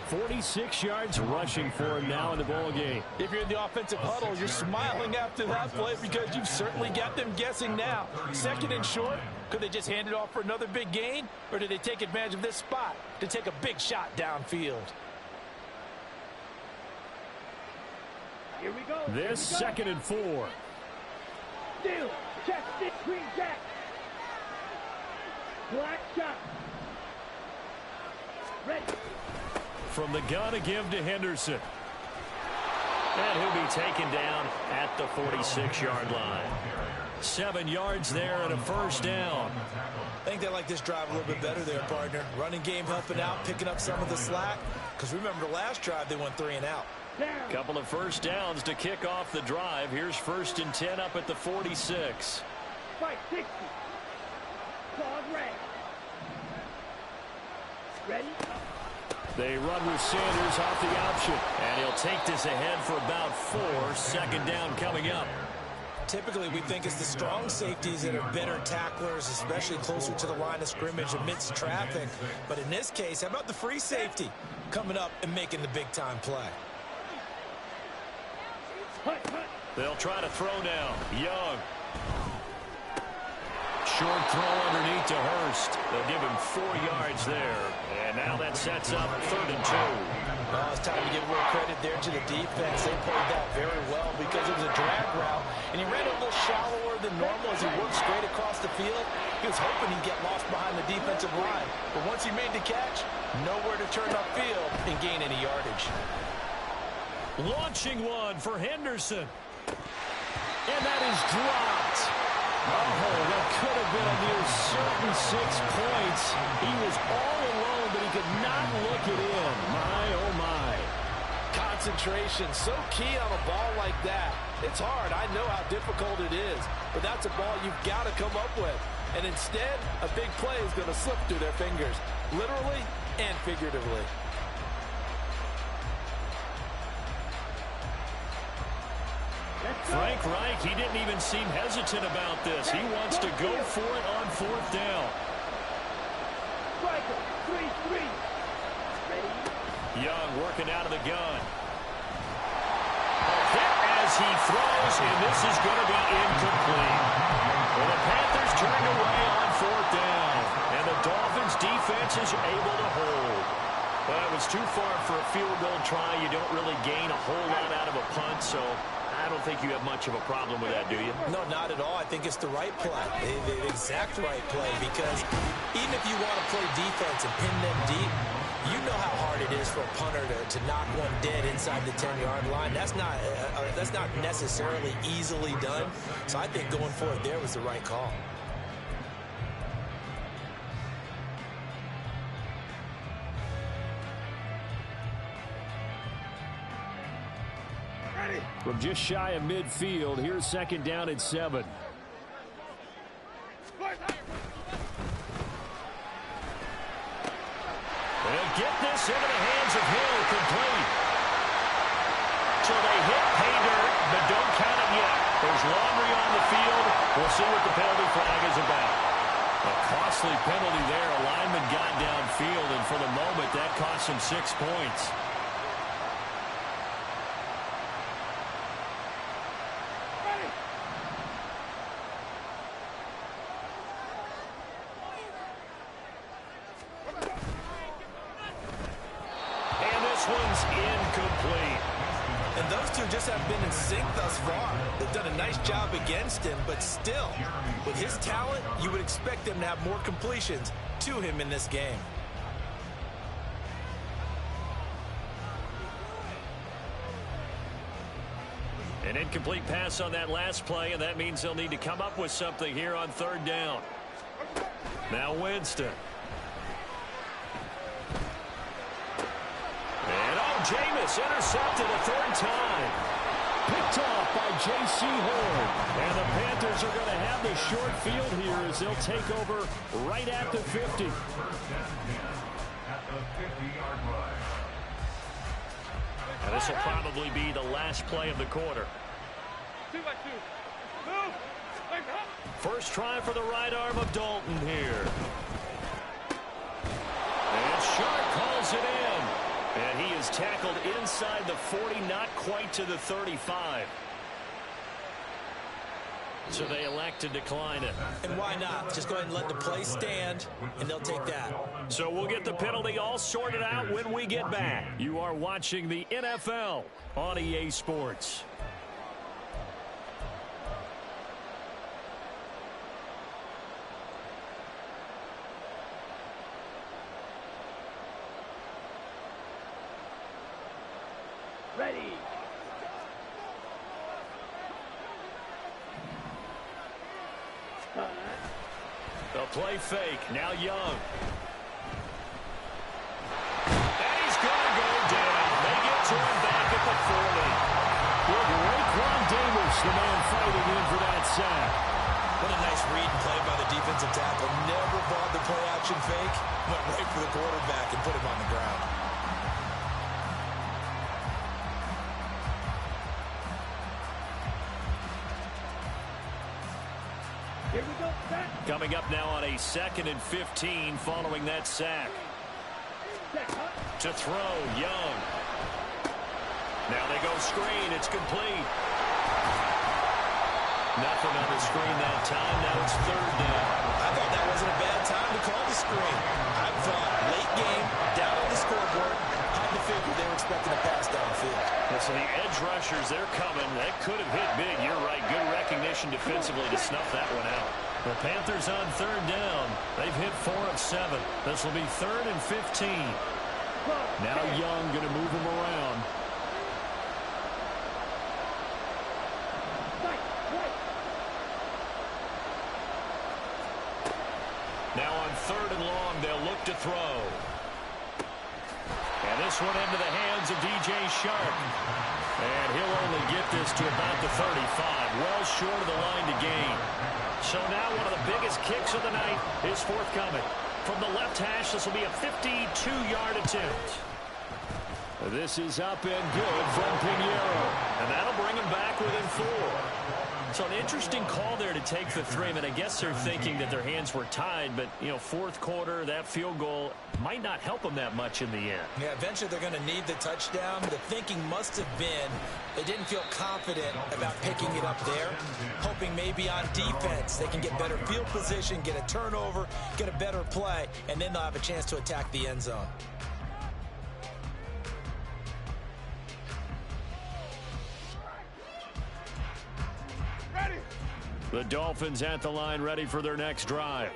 S1: 46 yards rushing for him now in the ball game.
S3: If you're in the offensive huddle, you're smiling after that play because you've certainly got them guessing now. 2nd and short, could they just hand it off for another big gain? Or did they take advantage of this spot to take a big shot downfield?
S4: Here we go.
S1: This 2nd and 4.
S4: Steal. Check. Stick. Green jack. Black shot. Ready.
S1: From the gun to give to Henderson. And he'll be taken down at the 46-yard line. 7 yards there and a first down.
S3: I think they like this drive a little bit better there, partner. Running game helping out, picking up some of the slack. Because remember, the last drive they went 3 and out.
S1: Couple of first downs to kick off the drive. Here's 1st and 10 up at the 46.
S4: Fight 60. Claws red. Ready?
S1: They run with Sanders off the option. And he'll take this ahead for about 4. 2nd down coming up.
S3: Typically, we think it's the strong safeties that are better tacklers, especially closer to the line of scrimmage amidst traffic. But in this case, how about the free safety coming up and making the big-time play?
S1: They'll try to throw now. Young. Short throw underneath to Hurst. They'll give him 4 yards there. And now that sets up 3rd and 2.
S3: Well, it's time to give a little credit there to the defense. They played that very well because it was a drag route. And he ran a little shallower than normal as he worked straight across the field. He was hoping he'd get lost behind the defensive line. But once he made the catch, nowhere to turn upfield and gain any yardage.
S1: Launching one for Henderson. And that is dropped. Oh, that could have been a near certain 6 points. He was all alone, but he could not look it in. My, oh, my.
S3: Concentration, so key on a ball like that. It's hard. I know how difficult it is, but that's a ball you've got to come up with. And instead, a big play is going to slip through their fingers, literally and figuratively.
S1: Frank Reich, he didn't even seem hesitant about this. He wants to go for it on 4th down.
S4: Striker, 3-3. Ready?
S1: Young working out of the gun. Hit as he throws, and this is going to be incomplete. Well, the Panthers turned away on 4th down, and the Dolphins' defense is able to hold. Well, it was too far for a field goal try. You don't really gain a whole lot out of a punt, so I don't think you have much of a problem with that, do you?
S3: No, not at all. I think it's the right play, the exact right play, because even if you want to play defense and pin them deep, you know how hard it is for a punter to knock one dead inside the 10-yard line. That's not necessarily easily done. So I think going for it there was the right call.
S1: From just shy of midfield, here's 2nd down and 7. They'll get this into the hands of Hill, complete. So they hit pay dirt, but don't count it yet. There's laundry on the field. We'll see what the penalty flag is about. A costly penalty there. A lineman got downfield, and for the moment, that cost him 6 points. One's incomplete.
S3: And those two just have been in sync thus far. They've done a nice job against him, but still, with his talent, you would expect them to have more completions to him in this game.
S1: An incomplete pass on that last play, and that means they'll need to come up with something here on 3rd down. Now Winston. Jameis intercepted a 3rd time. Picked off by J.C. Horn. And the Panthers are going to have the short field here as they'll take over right at the 50.
S2: At the 50-yard line.
S1: And this will probably be the last play of the quarter.
S4: 2 by 2. Move.
S1: First try for the right arm of Dalton here. And Sharp calls it in. And he is tackled inside the 40, not quite to the 35. So they elect to decline it.
S3: And why not? Just go ahead and let the play stand, and they'll take that.
S1: So we'll get the penalty all sorted out when we get back. You are watching the NFL on EA Sports.
S4: Ready.
S1: The play fake. Now Young. And he's going to go down. They get to him back at the 40. With Raekwon Davis, the man fighting in for that sack.
S3: What a nice read and play by the defensive tackle. Never bought the play action fake. Went right for the quarterback and put him on the ground.
S4: Here we go. Set.
S1: Coming up now on a 2nd and 15 following that sack.
S4: Set. Huh?
S1: To throw, Young. Now they go screen. It's complete. Nothing on the screen that time. Now it's 3rd down.
S3: I thought that wasn't a bad time to call the screen. I thought late game, down on the scoreboard, had to figure they were expecting a pass downfield.
S1: So the edge rushers, they're coming. That could have hit big. You're right. Good recognition defensively to snuff that one out. The Panthers on 3rd down. They've hit 4 of 7. This will be 3rd and 15. Now Young going to move him around. Now on 3rd and long, they'll look to throw. And this one into the hands of DJ Shark. And he'll only get this to about the 35, well short of the line to gain. So now one of the biggest kicks of the night is forthcoming. From the left hash, this will be a 52-yard attempt. This is up and good from Pinheiro. And that'll bring him back within 4. So an interesting call there to take the 3. I mean, I guess they're thinking that their hands were tied, but, you know, fourth quarter, that field goal might not help them that much in the end.
S3: Yeah, eventually they're going to need the touchdown. The thinking must have been they didn't feel confident about picking it up there, hoping maybe on defense they can get better field position, get a turnover, get a better play, and then they'll have a chance to attack the end zone.
S1: The Dolphins at the line ready for their next drive.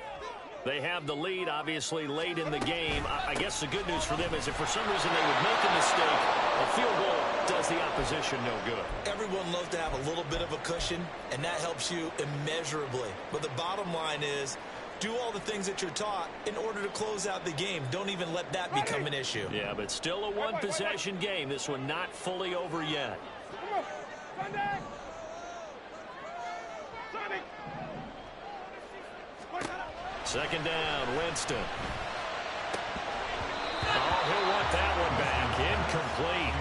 S1: They have the lead, obviously, late in the game. I guess the good news for them is if for some reason they would make a mistake, a field goal does the opposition no good.
S3: Everyone loves to have a little bit of a cushion, and that helps you immeasurably. But the bottom line is, do all the things that you're taught in order to close out the game. Don't even let that become an issue.
S1: Yeah, but still a one-possession game. This one not fully over yet.
S4: Come on. Sunday. Sunday.
S1: Second down, Winston. Oh, he'll want that one back. Incomplete.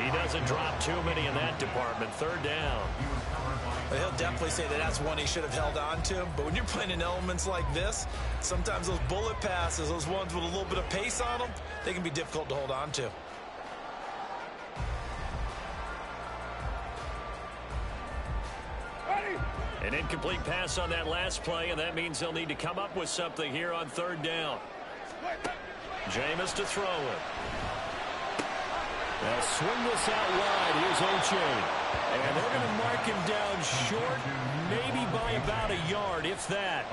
S1: He doesn't drop too many in that department. Third down.
S3: Well, he'll definitely say that that's one he should have held on to. But when you're playing in elements like this, sometimes those bullet passes, those ones with a little bit of pace on them, they can be difficult to hold on to.
S1: An incomplete pass on that last play, and that means they'll need to come up with something here on third down. Jameis to throw it. They'll swing this out wide. Here's Oche. And they're going to mark him down short, maybe by about a yard, if that.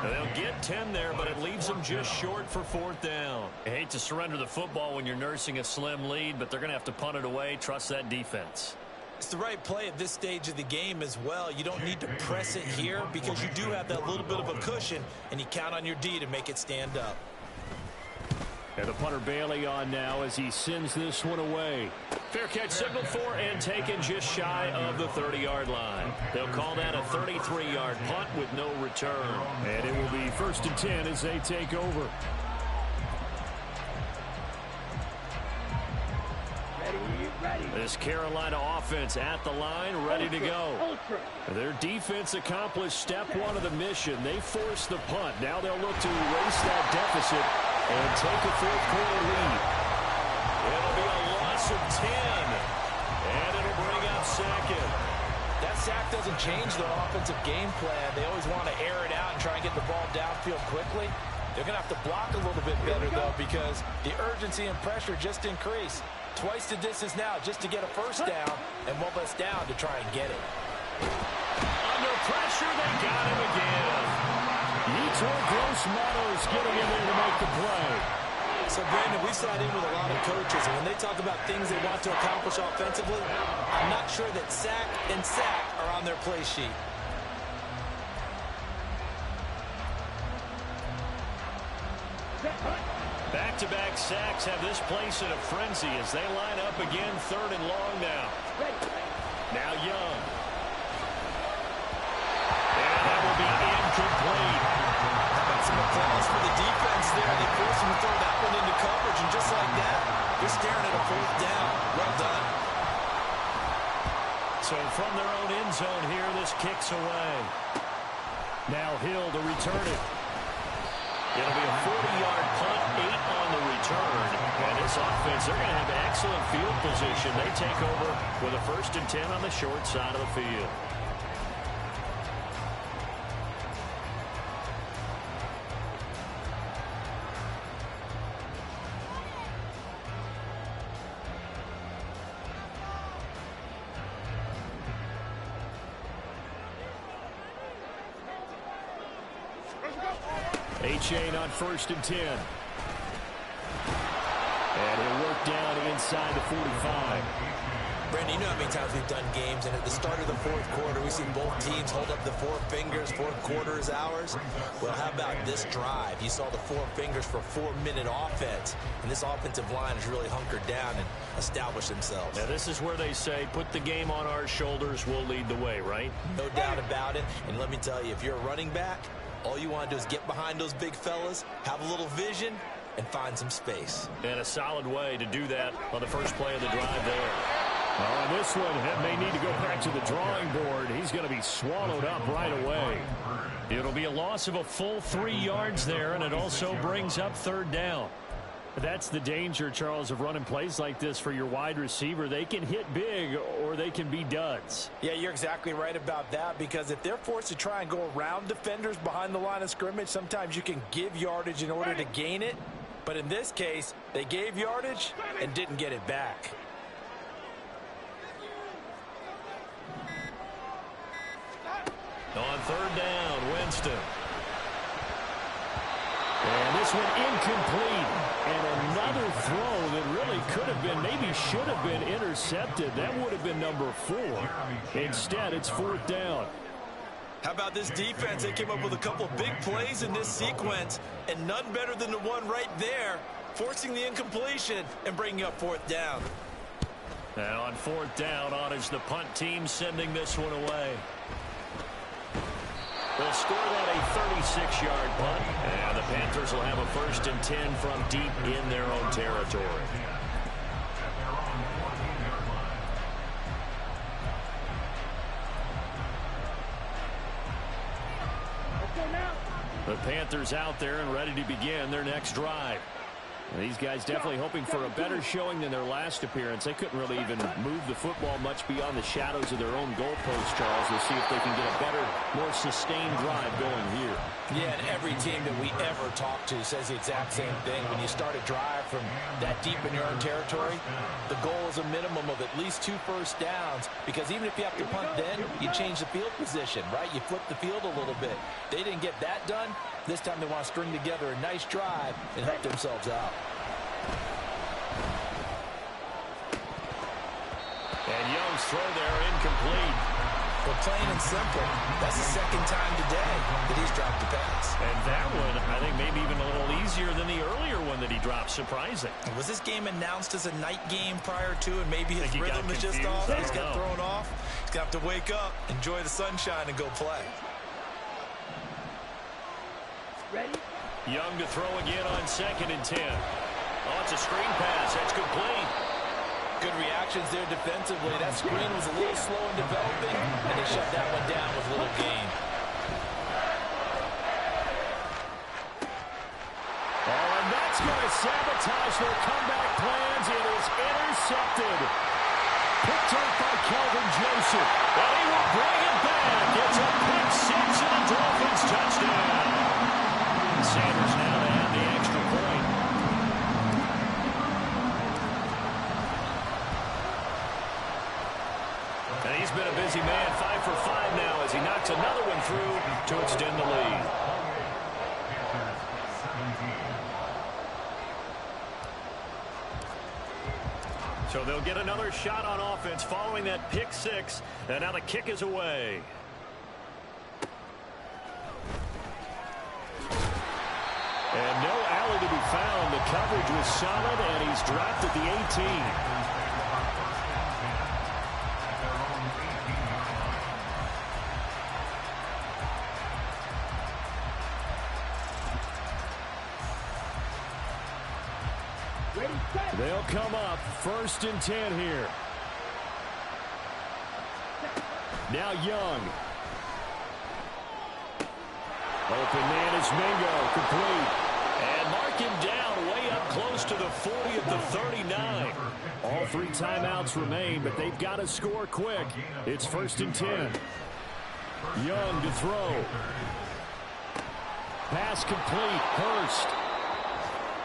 S1: They'll get 10 there, but it leaves them just short for fourth down. I hate to surrender the football when you're nursing a slim lead, but they're going to have to punt it away. Trust that defense.
S3: It's the right play at this stage of the game as well. You don't need to press it here because you do have that little bit of a cushion, and you count on your D to make it stand up.
S1: And the punter Bailey on now as he sends this one away. Fair catch signaled for and taken just shy of the 30-yard line. They'll call that a 33-yard punt with no return. And it will be 1st and 10 as they take over. This Carolina offense at the line, ready to go. Their defense accomplished step 1 of the mission. They forced the punt. Now they'll look to erase that deficit and take a fourth quarter lead. It'll be a loss of 10. And it'll bring up second.
S3: That sack doesn't change their offensive game plan. They always want to air it out and try and get the ball downfield quickly. They're going to have to block a little bit better, though, because the urgency and pressure just increase. Twice the distance now just to get a first down, and one less down to try and get it.
S1: Under pressure, they got him again. Yetur Gross-Matos getting in there to make the play.
S3: So, Brandon, we sat in with a lot of coaches, and when they talk about things they want to accomplish offensively, I'm not sure that sack and sack are on their play sheet.
S1: Back-to-back sacks have this place in a frenzy as they line up again, 3rd and long now. Now Young. And that will be incomplete.
S3: Got some applause for the defense there. They forced him to throw that one into coverage, and just like that, they're staring at a 4th down. Well done.
S1: So from their own end zone here, this kicks away. Now Hill to return it. It'll be a 40-yard punt, 8 on the return. And this offense, they're going to have excellent field position. They take over with a 1st and 10 on the short side of the field. Chain on 1st and 10. And he'll work down inside the 45.
S3: Brandon, you know how many times we've done games, and at the start of the fourth quarter, we see both teams hold up the four fingers. Fourth quarter is ours. Well, how about this drive? You saw the four fingers for 4-minute offense, and this offensive line has really hunkered down and established themselves.
S1: Now, this is where they say, put the game on our shoulders, we'll lead the way, right?
S3: No doubt about it, and let me tell you, if you're a running back, all you want to do is get behind those big fellas, have a little vision, and find some space.
S1: And a solid way to do that on the first play of the drive there. Oh, and this one may need to go back to the drawing board. He's going to be swallowed up right away. It'll be a loss of a full 3 yards there, and it also brings up third down. That's the danger, Charles, of running plays like this for your wide receiver. They can hit big or they can be duds.
S3: Yeah, you're exactly right about that, because if they're forced to try and go around defenders behind the line of scrimmage, sometimes you can give yardage in order to gain it. But in this case, they gave yardage and didn't get it back.
S1: On third down, Winston. And this one incomplete. And another throw that really could have been, maybe should have been intercepted. That would have been number 4. Instead, it's fourth down.
S3: How about this defense? They came up with a couple big plays in this sequence, and none better than the one right there, forcing the incompletion and bringing up fourth down.
S1: And on fourth down, on is the punt team sending this one away. They'll score that a 36-yard punt, and the Panthers will have a 1st and 10 from deep in their own territory. The Panthers out there and ready to begin their next drive. These guys definitely hoping for a better showing than their last appearance. They couldn't really even move the football much beyond the shadows of their own goalpost, Charles. We'll see if they can get a better, more sustained drive going here.
S3: Yeah, and every team that we ever talk to says the exact same thing. When you start a drive from that deep in your own territory, the goal is a minimum of at least 2 first downs, because even if you have to punt then, you change the field position, right? You flip the field a little bit. They didn't get that done. This time they want to string together a nice drive and help themselves out.
S1: And Young's throw there incomplete.
S3: But plain and simple, that's the second time today that he's dropped a pass.
S1: And that one, I think, maybe even a little easier than the earlier one that he dropped. Surprising.
S3: Was this game announced as a night game prior to, and maybe his rhythm is just off? He's got thrown off. He's going to have to wake up, enjoy the sunshine, and go play.
S4: Ready?
S1: Young to throw again on 2nd and 10. Oh, it's a screen pass. That's complete.
S3: Good reactions there defensively. That screen was a little slow in developing, and they shut that one down with little gain.
S1: Oh, and that's going to sabotage their comeback plans. It is intercepted. Picked up by Kelvin Joseph. And he will bring it back. It's a pick 6 and a Dolphins touchdown. Sanders now to have the extra point. And he's been a busy man, 5 for 5 now as he knocks another one through to extend the lead. So they'll get another shot on offense following that pick 6, and now the kick is away. And no alley to be found. The coverage was solid, and he's dropped at the 18. They'll come up 1st and 10 here. Now Young. Open man is Mingo, complete. And mark him down way up close to the 40 at the 39. All 3 timeouts remain, but they've got to score quick. It's 1st and 10. Young to throw. Pass complete. Hurst.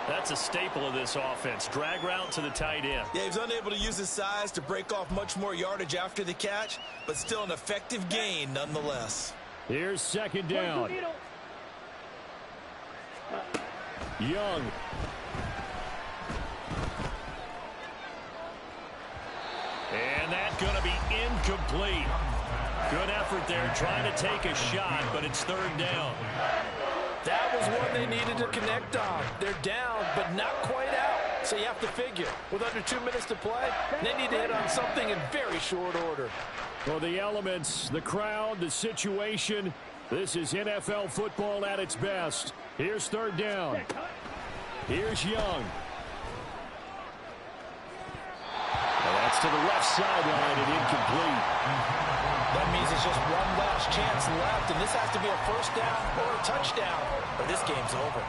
S1: That's a staple of this offense. Drag route to the tight end.
S3: Yeah, he was unable to use his size to break off much more yardage after the catch, but still an effective gain nonetheless.
S1: Here's 2nd down. Young. And that Incomplete. Good effort there trying to take a shot, but it's third down.
S3: That was one they needed to connect on. They're down, but not quite out. So you have to figure, with under 2 minutes to play, they need to hit on something in very short order.
S1: Well, the elements, the crowd, the situation, this is NFL football at its best. Here's third down. Here's Young. And that's to the left sideline and incomplete.
S3: That means it's just one last chance left, and this has to be a first down or a touchdown, or this game's over.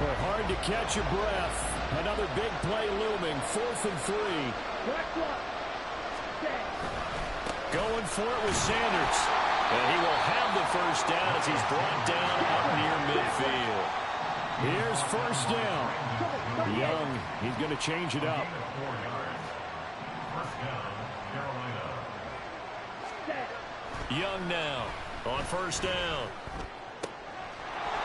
S1: Well, hard to catch your breath. Another big play looming, 4th and 3. Going for it with Sanders. And he will have the first down as he's brought down up near midfield. Here's first down. Young, he's going to change it up. Young now on first down.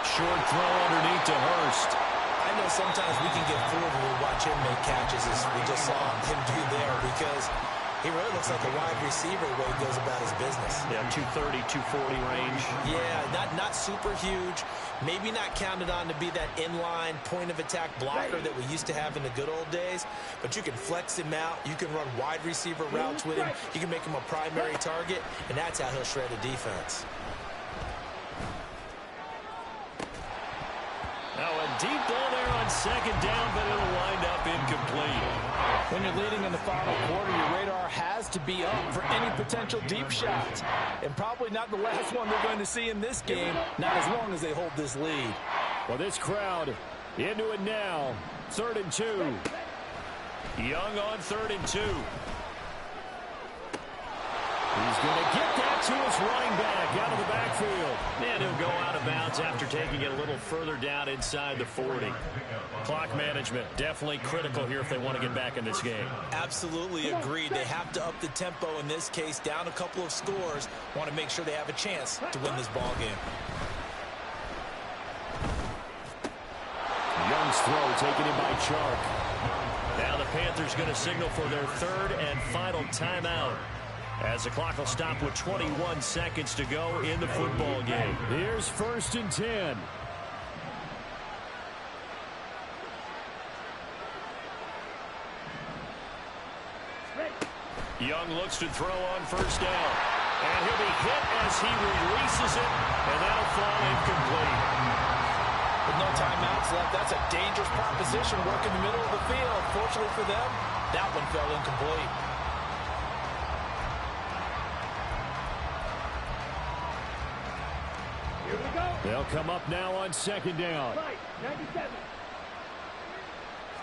S1: Short throw underneath to Hurst.
S3: I know sometimes we can get fooled when we watch him make catches as we just saw him do there because he really looks like a wide receiver the way he goes about his business.
S1: Yeah, 230, 240 range.
S3: Yeah, not super huge. Maybe not counted on to be that inline point-of-attack blocker that we used to have in the good old days. But you can flex him out. You can run wide receiver routes with him. You can make him a primary target, and that's how he'll shred a defense.
S1: Now a deep ball there on second down, but it'll wind up incomplete.
S3: When you're leading in the final quarter, your radar has to be up for any potential deep shots. And probably not the last one they're going to see in this game, not as long as they hold this lead.
S1: Well, this crowd into it now. 3rd and 2. Young on 3rd and 2. He's going to get that to his running back out of the backfield. And he'll go out of bounds after taking it a little further down inside the 40. Clock management, definitely critical here if they want to get back in this game.
S3: Absolutely agreed. They have to up the tempo in this case, down a couple of scores. Want to make sure they have a chance to win this ball game.
S1: Young's throw taken in by Chark. Now the Panthers going to signal for their 3rd and final timeout, as the clock will stop with 21 seconds to go in the football game. Here's 1st and 10. Young looks to throw on first down. And he'll be hit as he releases it, and that'll fall incomplete.
S3: With no timeouts left, that's a dangerous proposition. Work in the middle of the field. Fortunately for them, that one fell incomplete.
S1: They'll come up now on 2nd down.
S4: 97.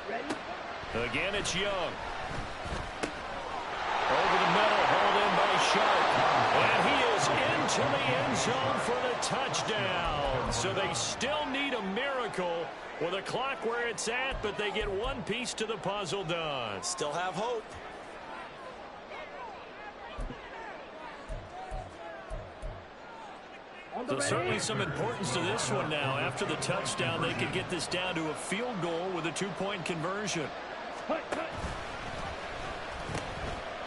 S4: Ready?
S1: Again, it's Young. Over the middle, hauled in by Sharp. And he is into the end zone for the touchdown. So they still need a miracle with a clock where it's at, but they get one piece to the puzzle done.
S3: Still have hope.
S1: So certainly some importance to this one now. After the touchdown, they could get this down to a field goal with a 2-point conversion.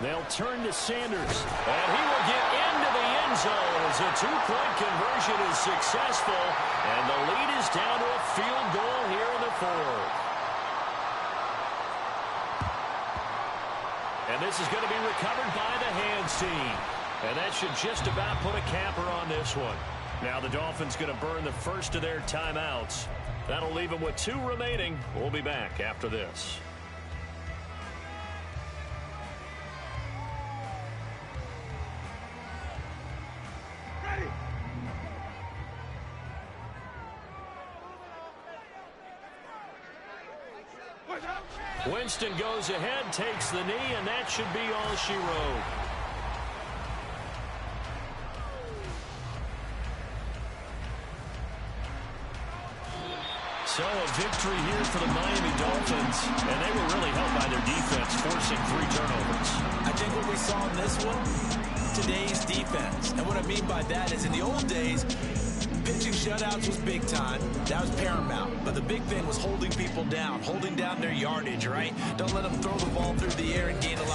S1: They'll turn to Sanders, and he will get into the end zone as a 2-point conversion is successful, and the lead is down to a field goal here in the 4th. And this is going to be recovered by the hands team. And that should just about put a capper on this one. Now the Dolphins going to burn the first of their timeouts. That'll leave them with 2 remaining. We'll be back after this. Winston goes ahead, takes the knee, and that should be all she wrote. So a victory here for the Miami Dolphins, and they were really helped by their defense, forcing 3 turnovers.
S3: I think what we saw in this one, today's defense. And what I mean by that is in the old days, Pitching shutouts was big time. That was paramount. But the big thing was holding people down, holding down their yardage, right? Don't let them throw the ball through the air and gain a lot.